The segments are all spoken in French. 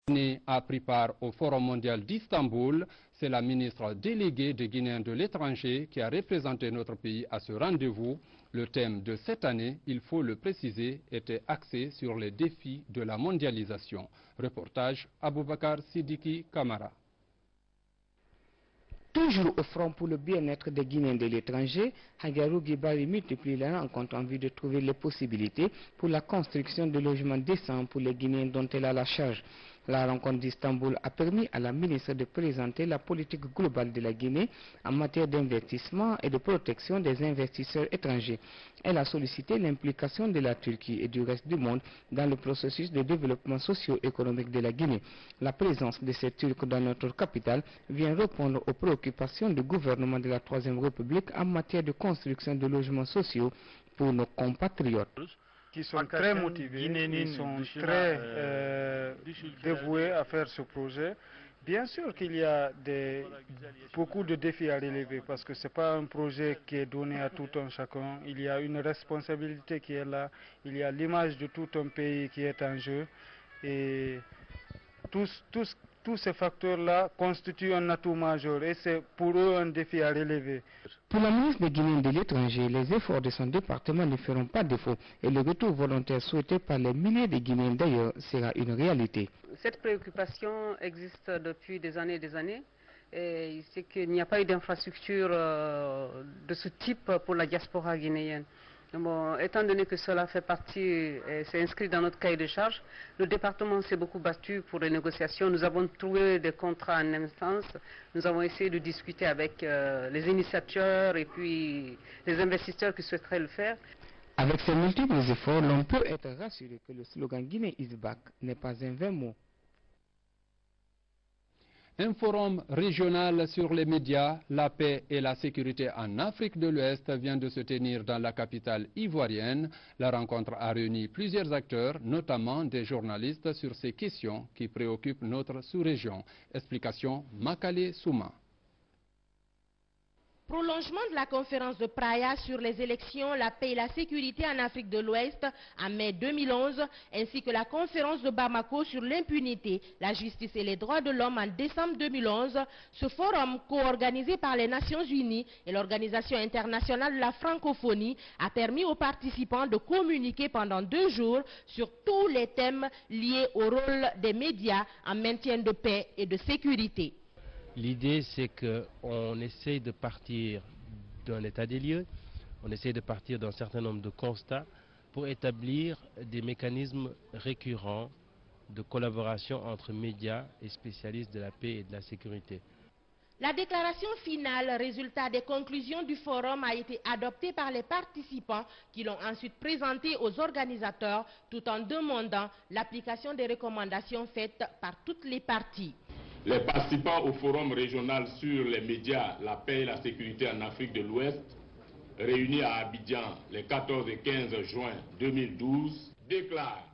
Guinée a pris part au Forum mondial d'Istanbul. C'est la ministre déléguée des Guinéens de l'étranger qui a représenté notre pays à ce rendez-vous. Le thème de cette année, il faut le préciser, était axé sur les défis de la mondialisation. Reportage Aboubakar Sidiki Kamara. Toujours au front pour le bien-être des Guinéens de l'étranger, Hagarou Guibari multiplie les rencontres en vue de trouver les possibilités pour la construction de logements décents pour les Guinéens dont elle a la charge. La rencontre d'Istanbul a permis à la ministre de présenter la politique globale de la Guinée en matière d'investissement et de protection des investisseurs étrangers. Elle a sollicité l'implication de la Turquie et du reste du monde dans le processus de développement socio-économique de la Guinée. La présence de ces Turcs dans notre capitale vient répondre aux préoccupations du gouvernement de la Troisième République en matière de construction de logements sociaux pour nos compatriotes. Qui sont très motivés, ils sont très dévoués à faire ce projet. Bien sûr qu'il y a beaucoup de défis à relever parce que ce n'est pas un projet qui est donné à tout un chacun. Il y a une responsabilité qui est là, il y a l'image de tout un pays qui est en jeu et tous ces facteurs-là constituent un atout majeur et c'est pour eux un défi à relever. Pour la ministre des Guinéens de l'étranger, les efforts de son département ne feront pas défaut et le retour volontaire souhaité par les milliers de Guinéens d'ailleurs sera une réalité. Cette préoccupation existe depuis des années et des années. Et c'est qu'il n'y a pas eu d'infrastructure de ce type pour la diaspora guinéenne. Bon, étant donné que cela fait partie, c'est inscrit dans notre cahier de charges, le département s'est beaucoup battu pour les négociations. Nous avons trouvé des contrats en instance, nous avons essayé de discuter avec les initiateurs et puis les investisseurs qui souhaiteraient le faire. Avec ces multiples efforts, l'on peut être rassuré que le slogan Guinée is back n'est pas un vain mot. Un forum régional sur les médias, la paix et la sécurité en Afrique de l'Ouest vient de se tenir dans la capitale ivoirienne. La rencontre a réuni plusieurs acteurs, notamment des journalistes, sur ces questions qui préoccupent notre sous-région. Explication Makale Souma. Prolongement de la conférence de Praia sur les élections, la paix et la sécurité en Afrique de l'Ouest en mai 2011, ainsi que la conférence de Bamako sur l'impunité, la justice et les droits de l'homme en décembre 2011, ce forum co-organisé par les Nations Unies et l'Organisation internationale de la francophonie a permis aux participants de communiquer pendant 2 jours sur tous les thèmes liés au rôle des médias en maintien de paix et de sécurité. L'idée, c'est qu'on essaye de partir d'un état des lieux, on essaye de partir d'un certain nombre de constats pour établir des mécanismes récurrents de collaboration entre médias et spécialistes de la paix et de la sécurité. La déclaration finale, résultat des conclusions du forum, a été adoptée par les participants qui l'ont ensuite présentée aux organisateurs tout en demandant l'application des recommandations faites par toutes les parties. Les participants au forum régional sur les médias, la paix et la sécurité en Afrique de l'Ouest, réunis à Abidjan les 14 et 15 juin 2012, déclarent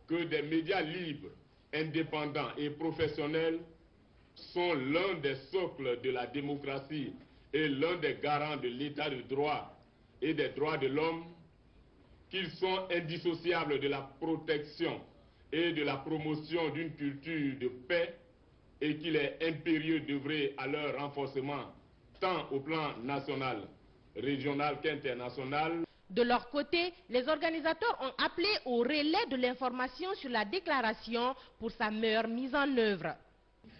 que des médias libres, indépendants et professionnels sont l'un des socles de la démocratie et l'un des garants de l'état de droit et des droits de l'homme, qu'ils sont indissociables de la protection et de la promotion d'une culture de paix et qu'il est impérieux d'œuvrer à leur renforcement, tant au plan national, régional qu'international. De leur côté, les organisateurs ont appelé au relais de l'information sur la déclaration pour sa meilleure mise en œuvre.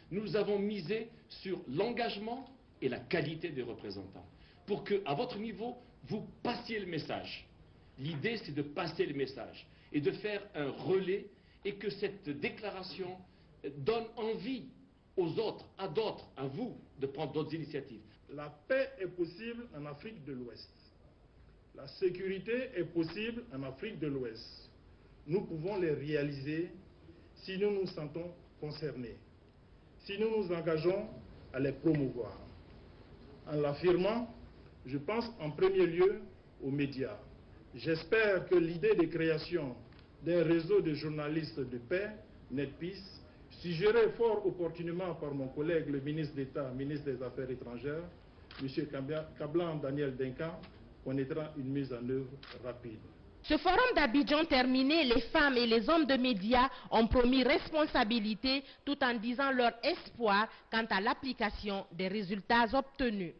Nous avons misé sur l'engagement et la qualité des représentants, pour qu'à votre niveau, vous passiez le message. L'idée, c'est de passer le message et de faire un relais et que cette déclaration donne envie aux autres, à vous, de prendre d'autres initiatives. La paix est possible en Afrique de l'Ouest. La sécurité est possible en Afrique de l'Ouest. Nous pouvons les réaliser si nous nous sentons concernés, si nous nous engageons à les promouvoir. En l'affirmant, je pense en premier lieu aux médias. J'espère que l'idée de création d'un réseau de journalistes de paix, NetPeace, suggéré fort opportunément par mon collègue le ministre d'État, ministre des Affaires étrangères, M. Kablan Daniel Denka, connaîtra une mise en œuvre rapide. Ce forum d'Abidjan terminé, les femmes et les hommes de médias ont promis responsabilité tout en disant leur espoir quant à l'application des résultats obtenus.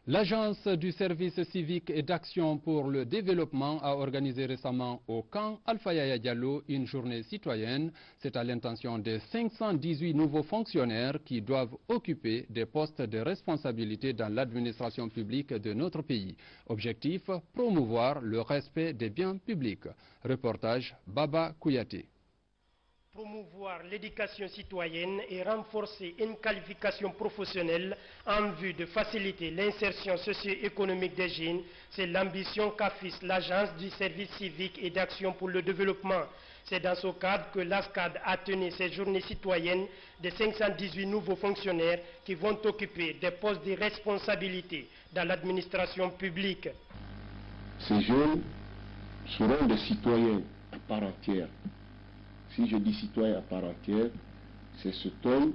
L'Agence du service civique et d'action pour le développement a organisé récemment au camp Alpha Yaya Diallo une journée citoyenne. C'est à l'intention des 518 nouveaux fonctionnaires qui doivent occuper des postes de responsabilité dans l'administration publique de notre pays. Objectif, promouvoir le respect des biens publics. Reportage Baba Kouyaté. Promouvoir l'éducation citoyenne et renforcer une qualification professionnelle en vue de faciliter l'insertion socio-économique des jeunes, c'est l'ambition qu'affiche l'Agence du service civique et d'action pour le développement. C'est dans ce cadre que l'ASCAD a tenu ces journées citoyennes de 518 nouveaux fonctionnaires qui vont occuper des postes de responsabilité dans l'administration publique. Ces jeunes seront des citoyens à part entière. Si je dis citoyen à part entière, c'est cet homme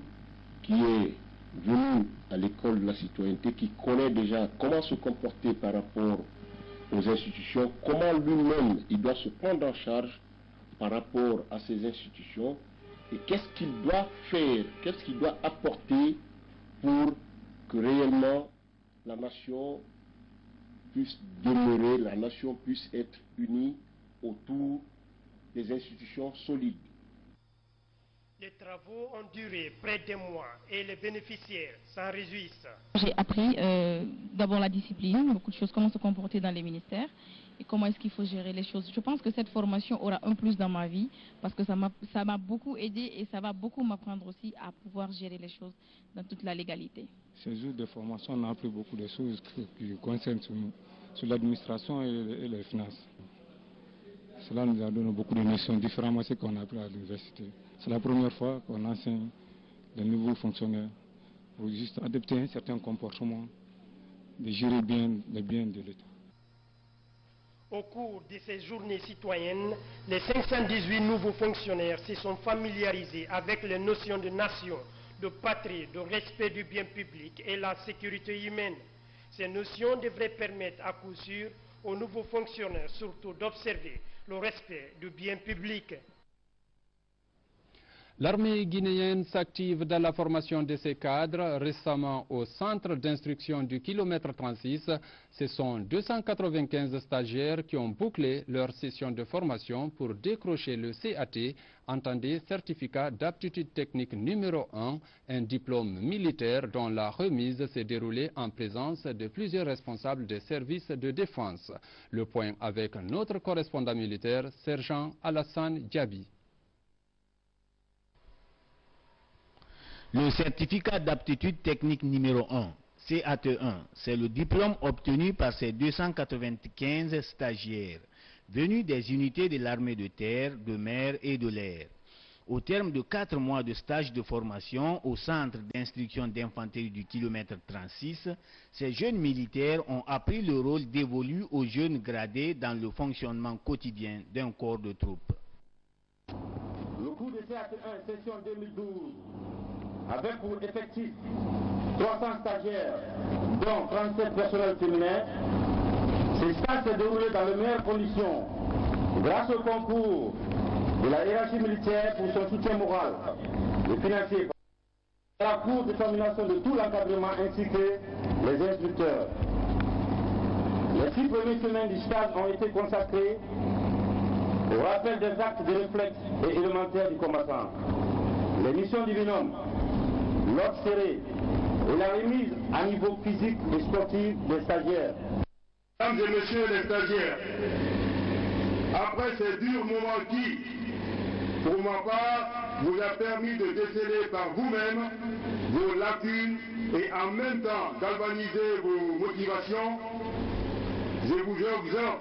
qui est venu à l'école de la citoyenneté, qui connaît déjà comment se comporter par rapport aux institutions, comment lui-même il doit se prendre en charge par rapport à ces institutions et qu'est-ce qu'il doit faire, qu'est-ce qu'il doit apporter pour que réellement la nation puisse demeurer, la nation puisse être unie autour des institutions solides. Les travaux ont duré près d'un mois et les bénéficiaires s'en réjouissent. J'ai appris d'abord la discipline, beaucoup de choses, comment se comporter dans les ministères et comment est-ce qu'il faut gérer les choses. Je pense que cette formation aura un plus dans ma vie parce que ça m'a beaucoup aidé et ça va beaucoup m'apprendre aussi à pouvoir gérer les choses dans toute la légalité. Ces jours de formation, on a appris beaucoup de choses qui concernent sur l'administration et les finances. Cela nous a donné beaucoup de notions différentes à ce qu'on a appris à l'université. C'est la première fois qu'on enseigne les nouveaux fonctionnaires pour juste adopter un certain comportement, de gérer bien les biens de l'État. Au cours de ces journées citoyennes, les 518 nouveaux fonctionnaires se sont familiarisés avec les notions de nation, de patrie, de respect du bien public et la sécurité humaine. Ces notions devraient permettre à coup sûr aux nouveaux fonctionnaires surtout d'observer le respect du bien public. L'armée guinéenne s'active dans la formation de ses cadres. Récemment, au centre d'instruction du kilomètre 36, ce sont 295 stagiaires qui ont bouclé leur session de formation pour décrocher le CAT, entendez certificat d'aptitude technique numéro 1, un diplôme militaire dont la remise s'est déroulée en présence de plusieurs responsables des services de défense. Le point avec notre correspondant militaire, sergent Alassane Diaby. Le certificat d'aptitude technique numéro 1, CAT1, c'est le diplôme obtenu par ces 295 stagiaires, venus des unités de l'armée de terre, de mer et de l'air. Au terme de 4 mois de stage de formation au centre d'instruction d'infanterie du kilomètre 36, ces jeunes militaires ont appris le rôle dévolu aux jeunes gradés dans le fonctionnement quotidien d'un corps de troupes. Le cours de CAT1 session 2012 avec pour effectif 300 stagiaires, dont 37 personnels féminins. Ces stages s'est déroulé dans les meilleures conditions, grâce au concours de la hiérarchie militaire pour son soutien moral et financier, la cour de détermination de tout l'encadrement ainsi que les instructeurs. Les 6 premières semaines du stage ont été consacrées au rappel des actes de réflexe et élémentaires du combattant, les missions du binôme, l'ordre serré et la remise à niveau physique et sportif des stagiaires. Mesdames et messieurs les stagiaires, après ces durs moments qui, pour ma part, vous a permis de déceler par vous-même vos lacunes et en même temps galvaniser vos motivations, je vous exhorte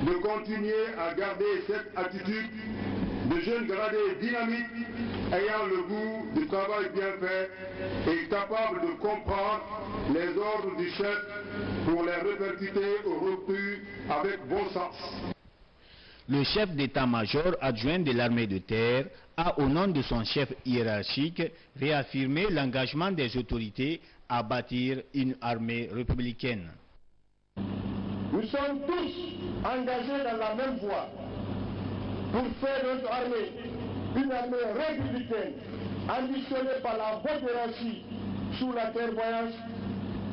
de continuer à garder cette attitude de jeunes gradés dynamiques, ayant le goût du travail bien fait et capable de comprendre les ordres du chef pour les répercuter au retour avec bon sens. Le chef d'état-major adjoint de l'armée de terre a, au nom de son chef hiérarchique, réaffirmé l'engagement des autorités à bâtir une armée républicaine. Nous Nous sommes tous engagés dans la même voie pour faire notre armée une armée républicaine, ambitionnée par la haute hiérarchie sous la clairvoyance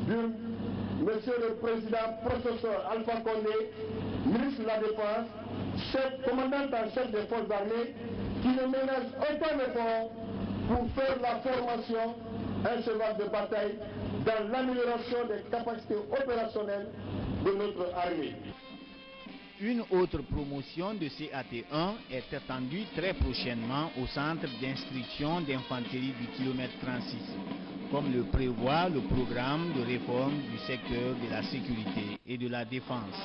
de Monsieur le Président professeur Alpha Condé, ministre de la Défense, commandant en chef des forces armées, qui ne ménage aucun effort pour faire la formation un cheval de bataille dans l'amélioration des capacités opérationnelles de notre armée. Une autre promotion de CAT1 est attendue très prochainement au centre d'instruction d'infanterie du kilomètre 36, comme le prévoit le programme de réforme du secteur de la sécurité et de la défense.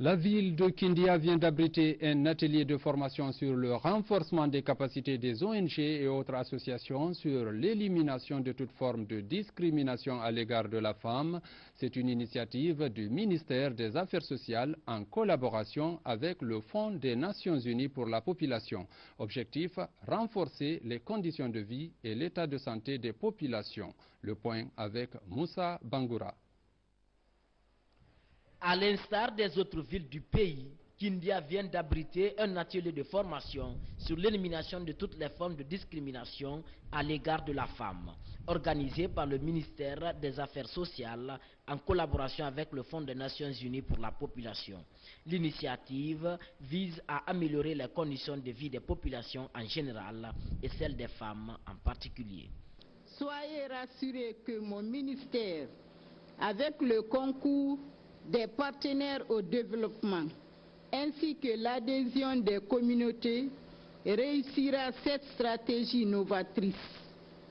La ville de Kindia vient d'abriter un atelier de formation sur le renforcement des capacités des ONG et autres associations sur l'élimination de toute forme de discrimination à l'égard de la femme. C'est une initiative du ministère des Affaires sociales en collaboration avec le Fonds des Nations Unies pour la population. Objectif, renforcer les conditions de vie et l'état de santé des populations. Le point avec Moussa Bangoura. À l'instar des autres villes du pays, Kindia vient d'abriter un atelier de formation sur l'élimination de toutes les formes de discrimination à l'égard de la femme, organisé par le ministère des Affaires sociales en collaboration avec le Fonds des Nations Unies pour la population. L'initiative vise à améliorer les conditions de vie des populations en général et celles des femmes en particulier. Soyez rassurés que mon ministère, avec le concours des partenaires au développement ainsi que l'adhésion des communautés, réussira cette stratégie novatrice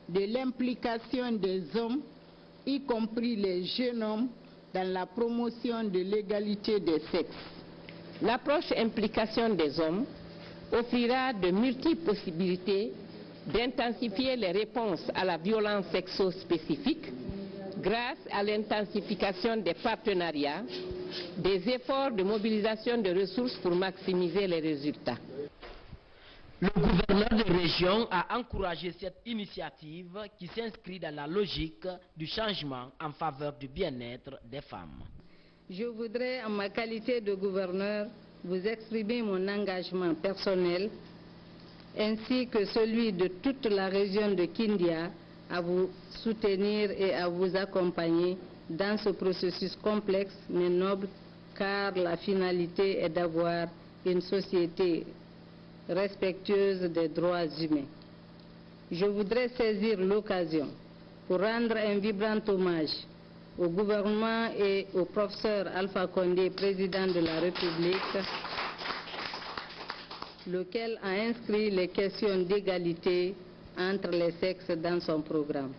de l'implication des hommes, y compris les jeunes hommes, dans la promotion de l'égalité des sexes. L'approche implication des hommes offrira de multiples possibilités d'intensifier les réponses à la violence sexo-spécifique grâce à l'intensification des partenariats, des efforts de mobilisation de ressources pour maximiser les résultats. Le gouverneur de région a encouragé cette initiative qui s'inscrit dans la logique du changement en faveur du bien-être des femmes. Je voudrais, en ma qualité de gouverneur, vous exprimer mon engagement personnel ainsi que celui de toute la région de Kindia à vous soutenir et à vous accompagner dans ce processus complexe mais noble, car la finalité est d'avoir une société respectueuse des droits humains. Je voudrais saisir l'occasion pour rendre un vibrant hommage au gouvernement et au professeur Alpha Condé, président de la République, lequel a inscrit les questions d'égalité entre les sexes dans son programme.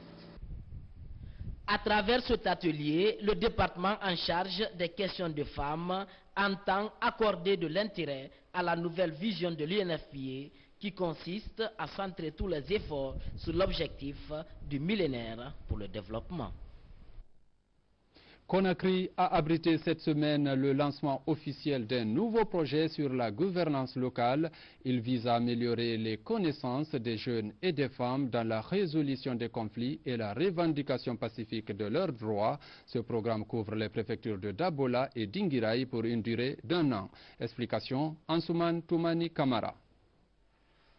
À travers cet atelier, le département en charge des questions de femmes entend accorder de l'intérêt à la nouvelle vision de l'UNFPA qui consiste à centrer tous les efforts sur l'objectif du millénaire pour le développement. Conakry a abrité cette semaine le lancement officiel d'un nouveau projet sur la gouvernance locale. Il vise à améliorer les connaissances des jeunes et des femmes dans la résolution des conflits et la revendication pacifique de leurs droits. Ce programme couvre les préfectures de Dabola et d'Inguiraï pour une durée d'1 an. Explication, Ansouman Toumani Kamara.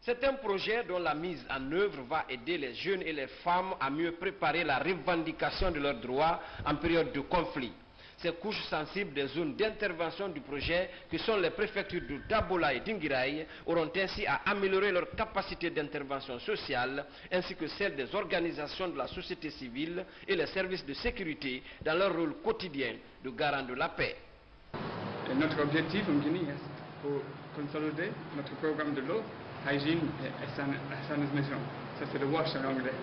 C'est un projet dont la mise en œuvre va aider les jeunes et les femmes à mieux préparer la revendication de leurs droits en période de conflit. Ces couches sensibles des zones d'intervention du projet, que sont les préfectures de Dabola et d'Inguiraï, auront ainsi à améliorer leur capacité d'intervention sociale, ainsi que celle des organisations de la société civile et les services de sécurité dans leur rôle quotidien de garant de la paix. Et notre objectif en Guinée est pour consolider notre programme de l'eau, hygiène et sanitation. Ça c'est le WASH en anglais.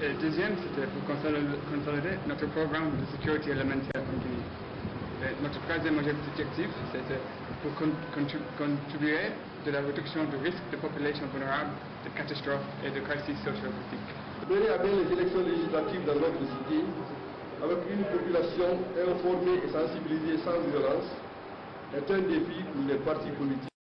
Et le deuxième, c'était pour consolider notre programme de sécurité alimentaire en Guinée. Et notre troisième objectif, c'était pour contribuer de la réduction du risque de populations vulnérables, de catastrophes et de crises socio-politiques. Mener à bien les élections législatives dans notre cité, avec une population informée et sensibilisée sans violence, est un défi pour les partis politiques.